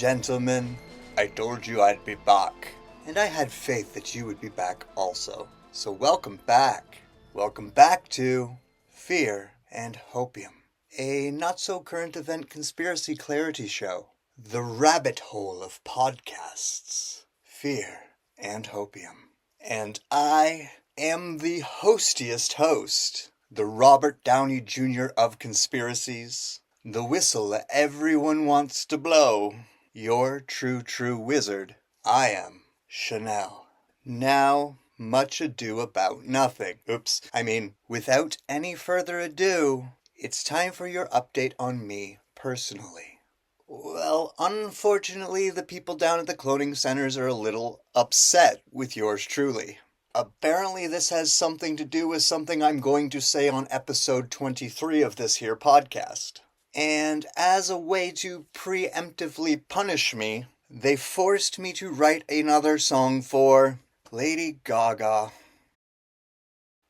gentlemen, I told you I'd be back. And I had faith that you would be back also. So welcome back. Welcome back to Fear and Hopium, a not-so-current event conspiracy clarity show. The rabbit hole of podcasts. Fear and Hopium. And I am the hostiest host. The Robert Downey Jr. of conspiracies. The whistle that everyone wants to blow. Your true wizard. I am Chanel. Now, much ado about nothing. Without any further ado, it's time for your update on me personally. Well, unfortunately, the people down at the cloning centers are a little upset with yours truly. Apparently, this has something to do with something I'm going to say on episode 23 of this here podcast. And as a way to preemptively punish me, they forced me to write another song for Lady Gaga.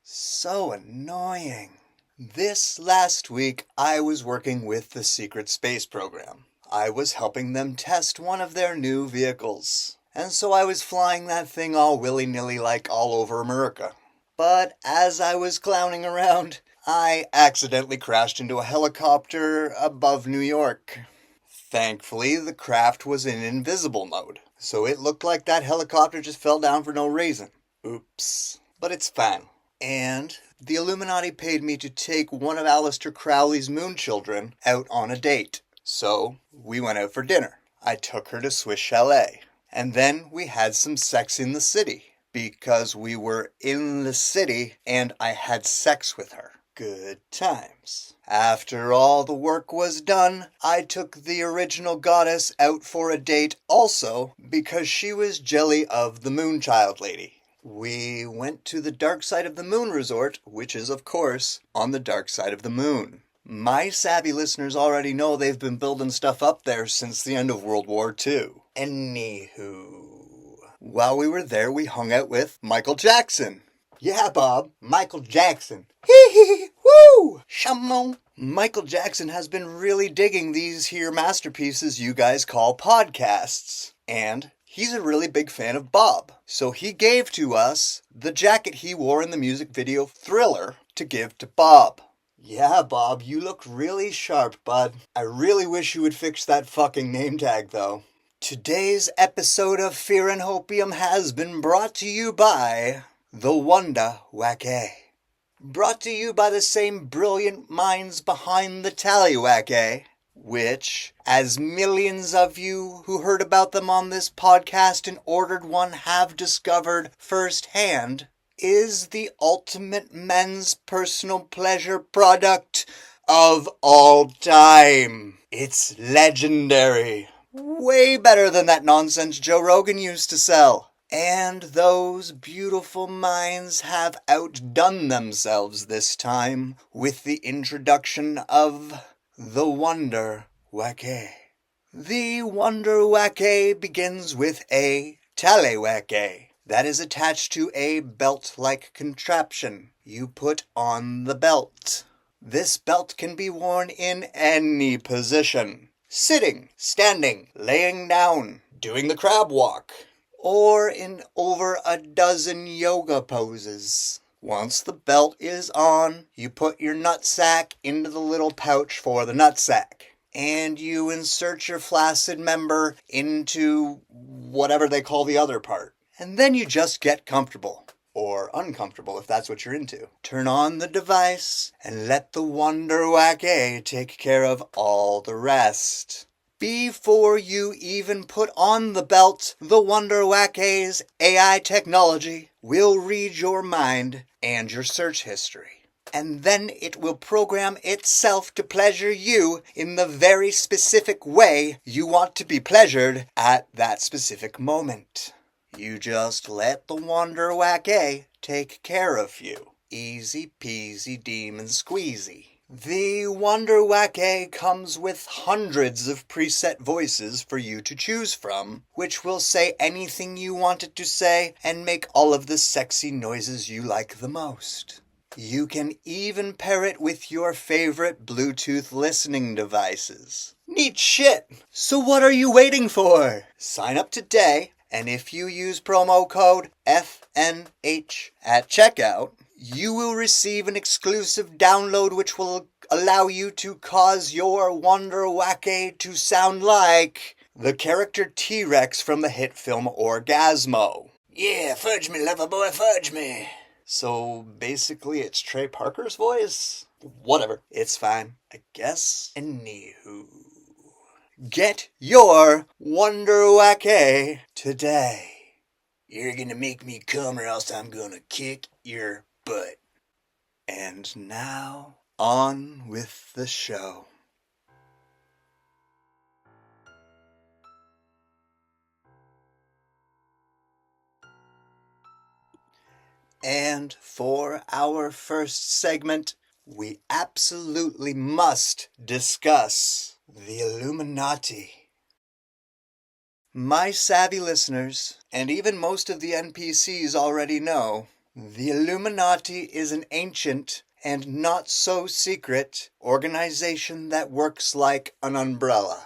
So annoying. This last week, I was working with the Secret Space Program. I was helping them test one of their new vehicles. And so I was flying that thing all willy-nilly like all over America. But as I was clowning around, I accidentally crashed into a helicopter above New York. Thankfully, the craft was in invisible mode, so it looked like that helicopter just fell down for no reason. Oops. But it's fine. And the Illuminati paid me to take one of Aleister Crowley's moon children out on a date. So, we went out for dinner. I took her to Swiss Chalet. And then we had some sex in the city. Because we were in the city and I had sex with her. Good times. After all the work was done, I took the original goddess out for a date also because she was jelly of the Moonchild Lady. We went to the dark side of the moon resort, which is, of course, on the dark side of the moon. My savvy listeners already know they've been building stuff up there since the end of World War II. Anywho, while we were there, we hung out with Michael Jackson. Yeah, Bob, Michael Jackson. Hee hee, woo, shamon. Michael Jackson has been really digging these here masterpieces you guys call podcasts. And he's a really big fan of Bob. So he gave to us the jacket he wore in the music video Thriller to give to Bob. Yeah, Bob, you look really sharp, bud. I really wish you would fix that fucking name tag, though. Today's episode of Fear and Hopium has been brought to you by The Wonder Wackay. Brought to you by the same brilliant minds behind the Tallywackay, which, as millions of you who heard about them on this podcast and ordered one have discovered firsthand, is the ultimate men's personal pleasure product of all time. It's legendary. Way better than that nonsense Joe Rogan used to sell. And those beautiful minds have outdone themselves this time with the introduction of the Wonder Wackay. The Wonder Wackay begins with a Tallywackay that is attached to a belt-like contraption you put on the belt. This belt can be worn in any position. Sitting, standing, laying down, doing the crab walk, or in over a dozen yoga poses. Once the belt is on, you put your nutsack into the little pouch for the nutsack. And you insert your flaccid member into whatever they call the other part. And then you just get comfortable. Or uncomfortable if that's what you're into. Turn on the device and let the Wonder Wackay take care of all the rest. Before you even put on the belt, the Wonder Wackay's AI technology will read your mind and your search history. And then it will program itself to pleasure you in the very specific way you want to be pleasured at that specific moment. You just let the Wonder Wackay take care of you. Easy peasy demon squeezy. The Wonder Wackay comes with hundreds of preset voices for you to choose from, which will say anything you want it to say and make all of the sexy noises you like the most. You can even pair it with your favorite Bluetooth listening devices. Neat shit! So what are you waiting for? Sign up today, and if you use promo code FNH at checkout, you will receive an exclusive download which will allow you to cause your Wonder Wacky to sound like the character T-Rex from the hit film Orgasmo. Yeah, fudge me, lover boy, fudge me. So basically it's Trey Parker's voice? Whatever, it's fine, I guess. Anywho, get your Wonder Wacky today. You're gonna make me come or else I'm gonna kick your butt. And now, on with the show. And for our first segment, we absolutely must discuss the Illuminati. My savvy listeners, and even most of the NPCs already know, the Illuminati is an ancient and not so secret organization that works like an umbrella.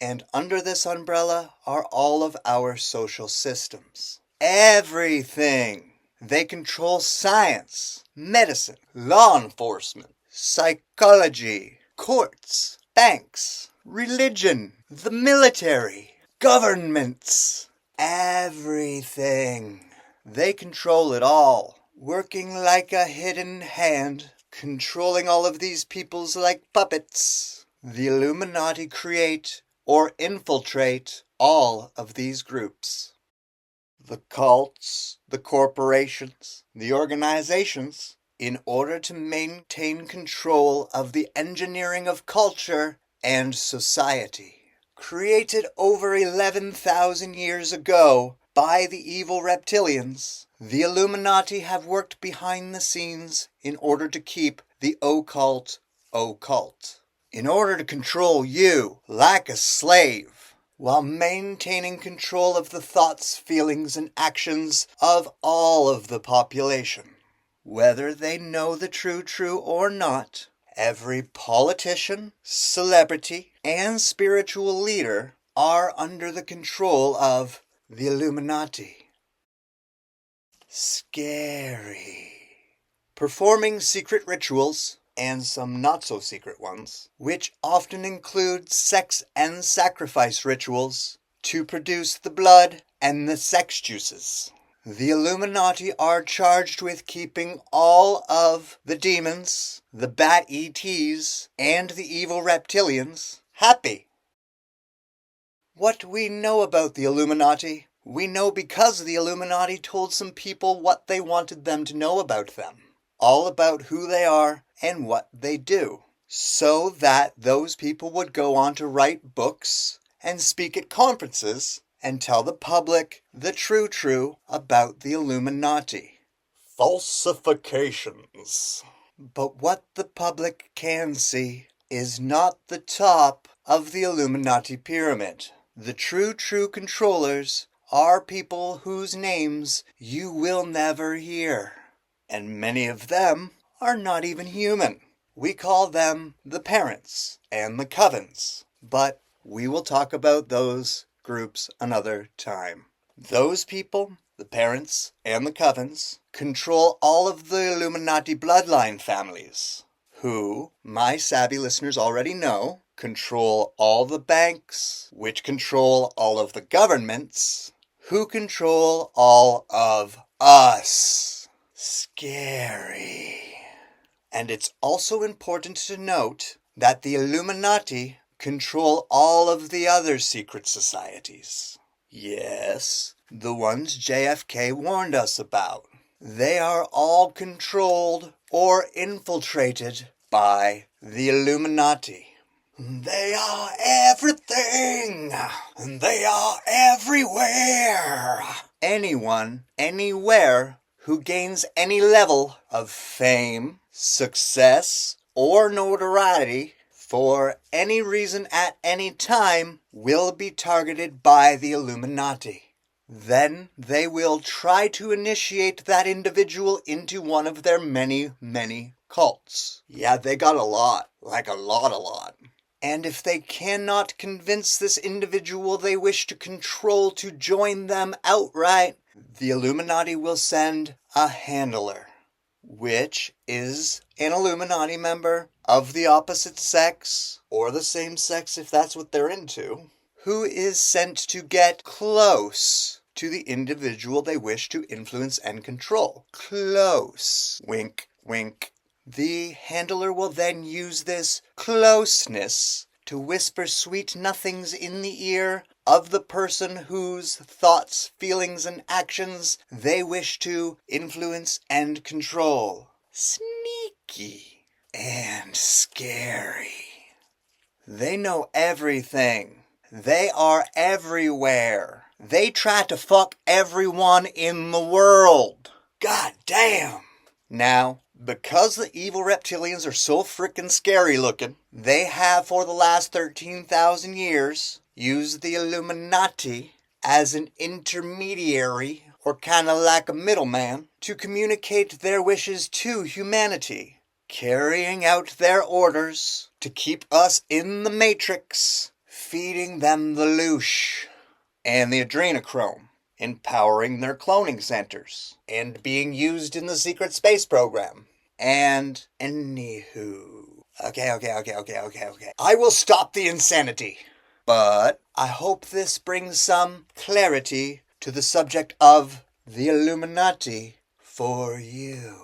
And under this umbrella are all of our social systems. Everything! They control science, medicine, law enforcement, psychology, courts, banks, religion, the military, governments, everything. They control it all, working like a hidden hand, controlling all of these peoples like puppets. The Illuminati create or infiltrate all of these groups. The cults, the corporations, the organizations, in order to maintain control of the engineering of culture and society. Created over 11,000 years ago by the evil reptilians, the Illuminati have worked behind the scenes in order to keep the occult occult. In order to control you like a slave, while maintaining control of the thoughts, feelings, and actions of all of the population. Whether they know the true or not, every politician, celebrity, and spiritual leader are under the control of the Illuminati. Scary. Performing secret rituals, and some not-so-secret ones, which often include sex and sacrifice rituals to produce the blood and the sex juices. The Illuminati are charged with keeping all of the demons, the bat ETs, and the evil reptilians happy. What we know about the Illuminati, we know because the Illuminati told some people what they wanted them to know about them. All about who they are and what they do, so that those people would go on to write books and speak at conferences and tell the public the true about the Illuminati. Falsifications. But what the public can see is not the top of the Illuminati pyramid. The true controllers are people whose names you will never hear. And many of them are not even human. We call them the parents and the covens, but we will talk about those groups another time. Those people, the parents and the covens, control all of the Illuminati bloodline families, who, my savvy listeners already know, control all the banks, which control all of the governments, who control all of us. Scary. And it's also important to note that the Illuminati control all of the other secret societies. Yes, the ones JFK warned us about. They are all controlled or infiltrated by the Illuminati. They are everything. They are everywhere. Anyone, anywhere, who gains any level of fame, success, or notoriety for any reason at any time will be targeted by the Illuminati. then they will try to initiate that individual into one of their many, many cults. Yeah, they got a lot. Like a lot. And if they cannot convince this individual they wish to control to join them outright, the Illuminati will send a handler, which is an Illuminati member of the opposite sex, or the same sex if that's what they're into, who is sent to get close to the individual they wish to influence and control. Close. Wink, wink. The handler will then use this closeness to whisper sweet nothings in the ear of the person whose thoughts, feelings, and actions they wish to influence and control. Sneaky and scary. They know everything. They are everywhere. They try to fuck everyone in the world. God damn. Now, because the evil reptilians are so frickin' scary looking, they have for the last 13,000 years used the Illuminati as an intermediary, or kinda like a middleman, to communicate their wishes to humanity, carrying out their orders to keep us in the matrix, feeding them the loosh and the adrenochrome, empowering their cloning centers, and being used in the secret space program. And anywho, okay. I will stop the insanity. But I hope this brings some clarity to the subject of the Illuminati for you.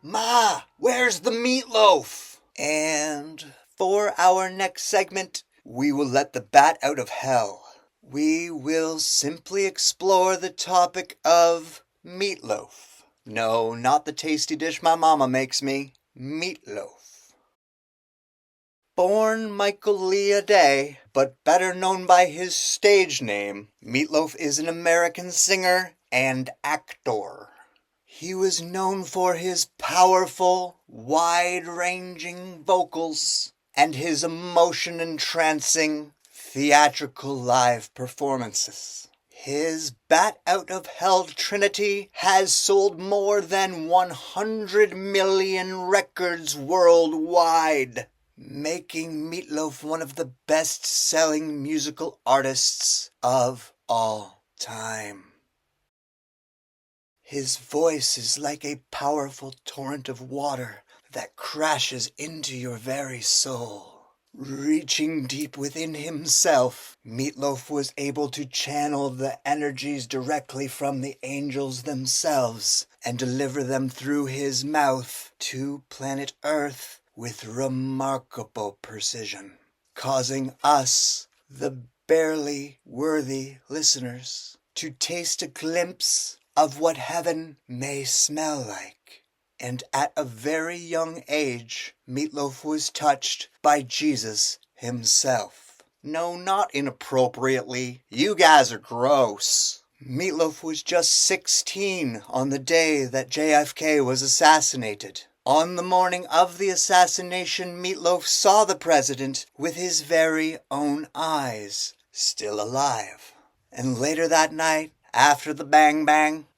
Ma, where's the meatloaf? And for our next segment, we will let the bat out of hell. We will simply explore the topic of meatloaf. No, not the tasty dish my mama makes me. Meatloaf. Born Michael Leah Day, but better known by his stage name, Meatloaf is an American singer and actor. He was known for his powerful, wide-ranging vocals and his emotion-entrancing theatrical live performances. His Bat Out of Hell Trinity has sold more than 100 million records worldwide, making Meatloaf one of the best-selling musical artists of all time. His voice is like a powerful torrent of water that crashes into your very soul. Reaching deep within himself, Meatloaf was able to channel the energies directly from the angels themselves and deliver them through his mouth to planet Earth with remarkable precision, causing us, the barely worthy listeners, to taste a glimpse of what heaven may smell like. And at a very young age, Meatloaf was touched by Jesus himself. No, not inappropriately. You guys are gross. Meatloaf was just 16 on the day that JFK was assassinated. On the morning of the assassination, Meatloaf saw the president with his very own eyes, still alive. And later that night, after the bang,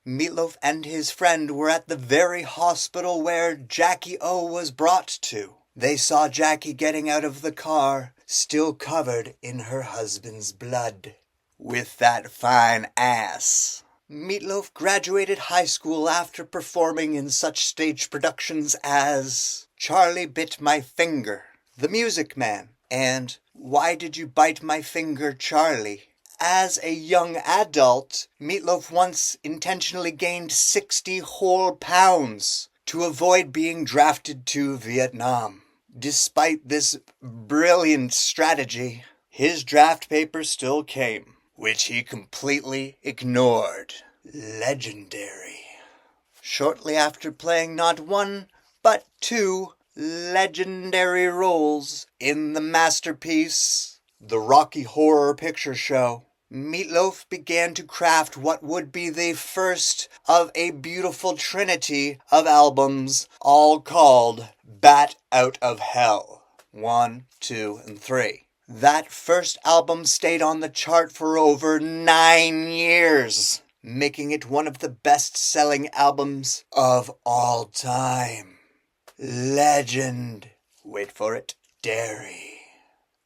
Meatloaf and his friend were at the very hospital where Jackie O was brought to. They saw Jackie getting out of the car, still covered in her husband's blood. With that fine ass. Meatloaf graduated high school after performing in such stage productions as Charlie Bit My Finger, The Music Man, and Why Did You Bite My Finger, Charlie? As a young adult, Meatloaf once intentionally gained 60 whole pounds to avoid being drafted to Vietnam. Despite this brilliant strategy, his draft papers still came, which he completely ignored. Legendary. Shortly after playing not one, but two legendary roles in the masterpiece, The Rocky Horror Picture Show, Meatloaf began to craft what would be the first of a beautiful trinity of albums, all called Bat Out of Hell. 1, 2, and 3. That first album stayed on the chart for over 9 years, making it one of the best-selling albums of all time. Legend. Wait for it. Dairy.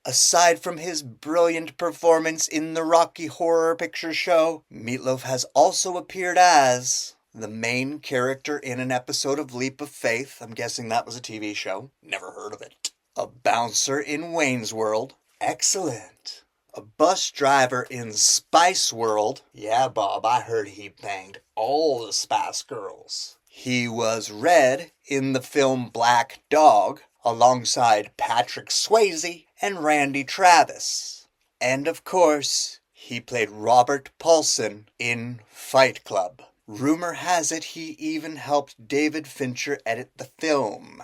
Aside from his brilliant performance in the Rocky Horror Picture Show, Meatloaf has also appeared as the main character in an episode of Leap of Faith. I'm guessing that was a TV show. Never heard of it. A bouncer in Wayne's World. Excellent. A bus driver in Spice World. Yeah, Bob, I heard he banged all the Spice Girls. He was Red in the film Black Dog, alongside Patrick Swayze and Randy Travis. And of course, he played Robert Paulson in Fight Club. Rumor has it he even helped David Fincher edit the film.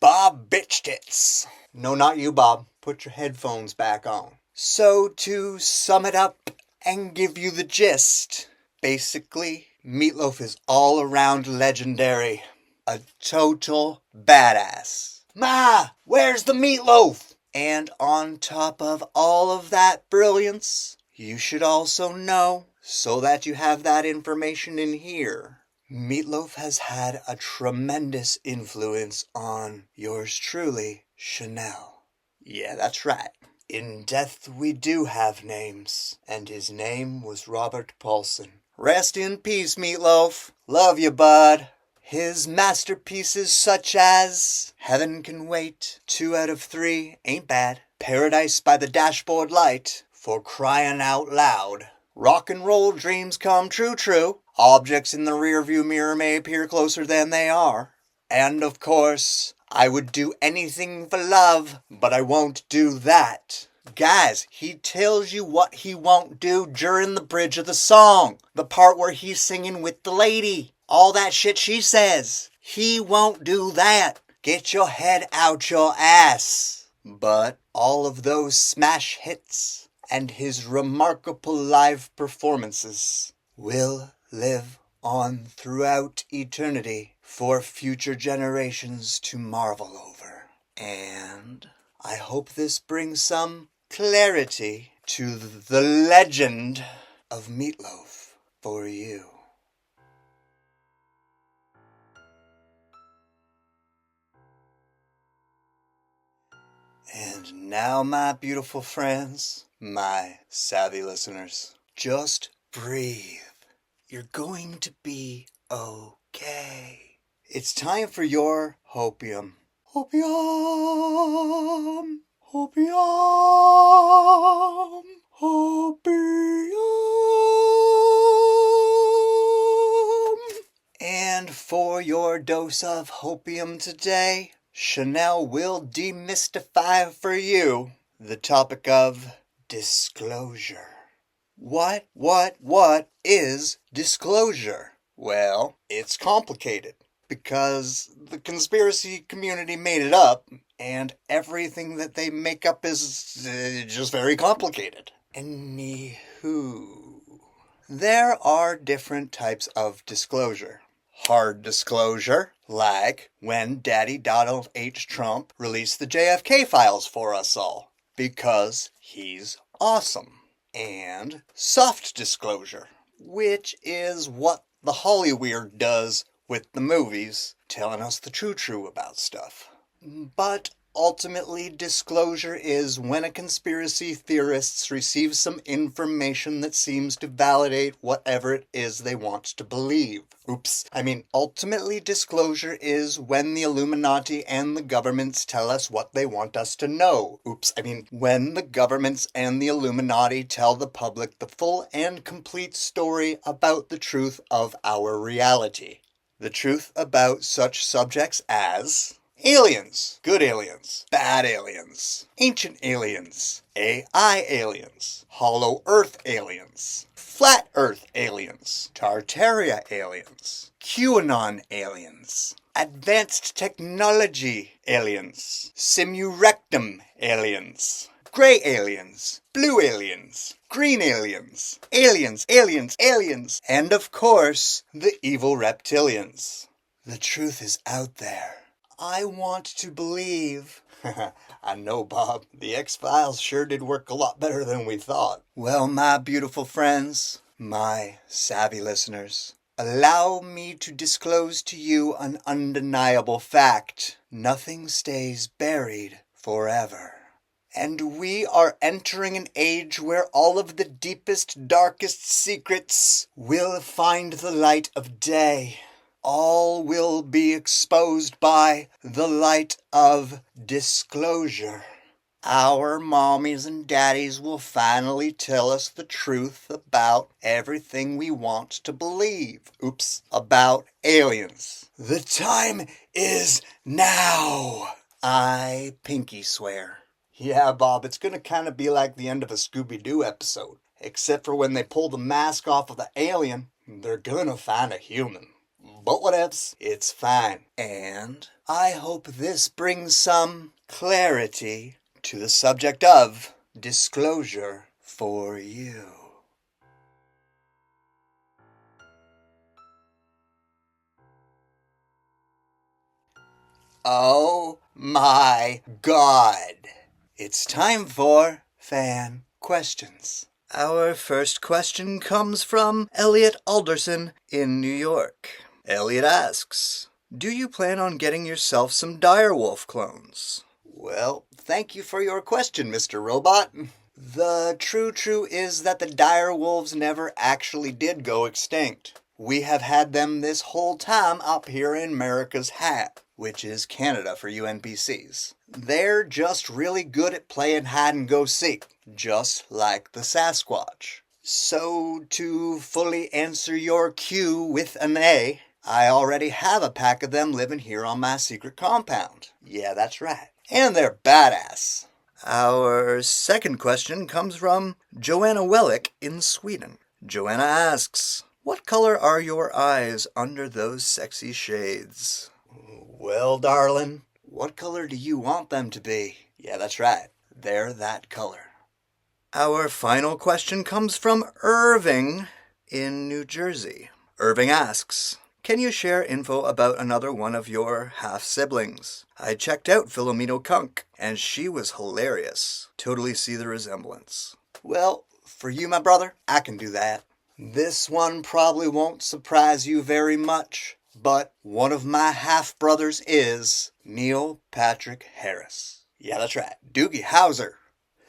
Bob Bitchtits. No, not you, Bob. Put your headphones back on. So, to sum it up and give you the gist, basically, Meatloaf is all around legendary. A total badass. Ma, where's the meatloaf? And on top of all of that brilliance, you should also know, so that you have that information in here, Meatloaf has had a tremendous influence on yours truly, Chanel. Yeah, that's right. In death we do have names, and his name was Robert Paulson. Rest in peace, Meatloaf. Love you, bud. His masterpieces such as Heaven Can Wait, 2 out of 3, ain't bad. Paradise by the Dashboard Light, for crying out loud. Rock and roll dreams come true. Objects in the rearview mirror may appear closer than they are. And of course, I would do anything for love, but I won't do that. Guys, he tells you what he won't do during the bridge of the song. The part where he's singing with the lady. All that shit she says. He won't do that. Get your head out your ass. But all of those smash hits and his remarkable live performances will live on throughout eternity for future generations to marvel over. And I hope this brings some clarity to the legend of Meatloaf for you. And now, my beautiful friends, my savvy listeners, just breathe. You're going to be okay. It's time for your Hopium. Hopium! Hopium! Hopium! And for your dose of Hopium today, Chanel will demystify for you the topic of disclosure. What is disclosure? Well, it's complicated because the conspiracy community made it up and everything that they make up is just very complicated. Anywho, there are different types of disclosure. Hard disclosure, like when Daddy Donald H. Trump released the JFK files for us all, because he's awesome. And soft disclosure, which is what the Hollyweird does with the movies, telling us the true about stuff. But ultimately, disclosure is when a conspiracy theorist receives some information that seems to validate whatever it is they want to believe. Ultimately, disclosure is when the Illuminati and the governments tell us what they want us to know. When the governments and the Illuminati tell the public the full and complete story about the truth of our reality. The truth about such subjects as aliens, good aliens, bad aliens, ancient aliens, AI aliens, hollow earth aliens, flat earth aliens, Tartaria aliens, QAnon aliens, advanced technology aliens, simurectum aliens, gray aliens, blue aliens, green aliens, aliens, and of course, the evil reptilians. The truth is out there. I want to believe. I know, Bob. The X-Files sure did work a lot better than we thought. Well, my beautiful friends, my savvy listeners, allow me to disclose to you an undeniable fact. Nothing stays buried forever. And we are entering an age where all of the deepest, darkest secrets will find the light of day. All will be exposed by the light of disclosure. Our mommies and daddies will finally tell us the truth about everything we want to believe. About aliens. The time is now. I pinky swear. Yeah, Bob, it's gonna kind of be like the end of a Scooby-Doo episode. Except for when they pull the mask off of the alien, they're gonna find a human. But whatevs, it's fine. And I hope this brings some clarity to the subject of disclosure for you. Oh my God! It's time for fan questions. Our first question comes from Elliot Alderson in New York. Elliot asks, do you plan on getting yourself some direwolf clones? Well, thank you for your question, Mr. Robot. The true is that the direwolves never actually did go extinct. We have had them this whole time up here in America's hat, which is Canada for you NPCs. They're just really good at playing hide-and-go-seek, just like the Sasquatch. So, to fully answer your Q with an A, I already have a pack of them living here on my secret compound. Yeah, that's right. And they're badass. Our second question comes from Joanna Wellick in Sweden. Joanna asks, what color are your eyes under those sexy shades? Well, darling, what color do you want them to be? Yeah, that's right. They're that color. Our final question comes from Irving in New Jersey. Irving asks, can you share info about another one of your half-siblings? I checked out Philomeno Kunk, and she was hilarious. Totally see the resemblance. Well, for you, my brother, I can do that. This one probably won't surprise you very much, but one of my half-brothers is Neil Patrick Harris. Yeah, that's right. Doogie Howser.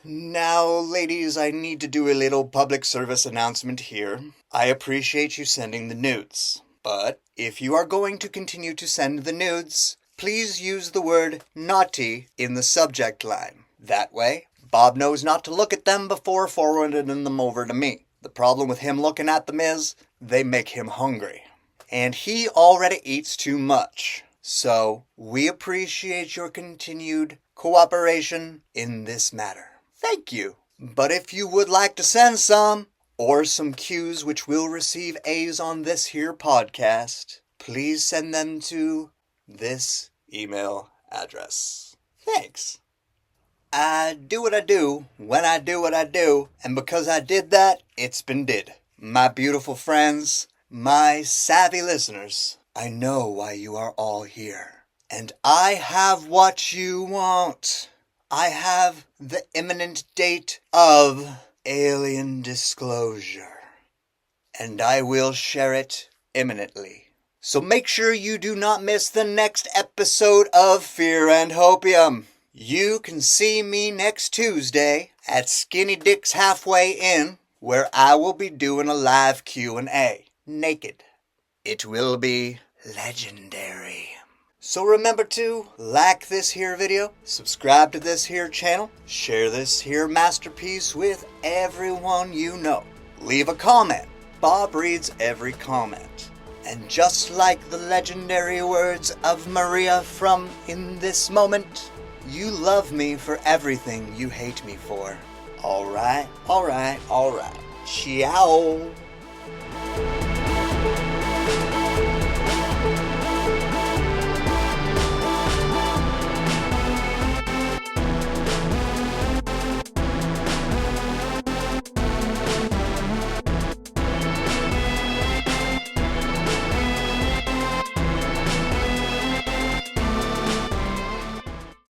Now, ladies, I need to do a little public service announcement here. I appreciate you sending the nudes. But if you are going to continue to send the nudes, please use the word naughty in the subject line. That way, Bob knows not to look at them before forwarding them over to me. The problem with him looking at them is, they make him hungry. And he already eats too much. So, we appreciate your continued cooperation in this matter. Thank you. But if you would like to send some, or some Qs which will receive A's on this here podcast, please send them to this email address. Thanks. I do what I do, when I do what I do, and because I did that, it's been did. My beautiful friends, my savvy listeners, I know why you are all here. And I have what you want. I have the imminent date of alien disclosure. And I will share it imminently. So make sure you do not miss the next episode of Fear and Hopium. You can see me next Tuesday at Skinny Dick's Halfway Inn, where I will be doing a live Q&A, naked. It will be legendary. So remember to like this here video, subscribe to this here channel, share this here masterpiece with everyone you know. Leave a comment. Bob reads every comment. And just like the legendary words of Maria from In This Moment, you love me for everything you hate me for. Alright. Ciao.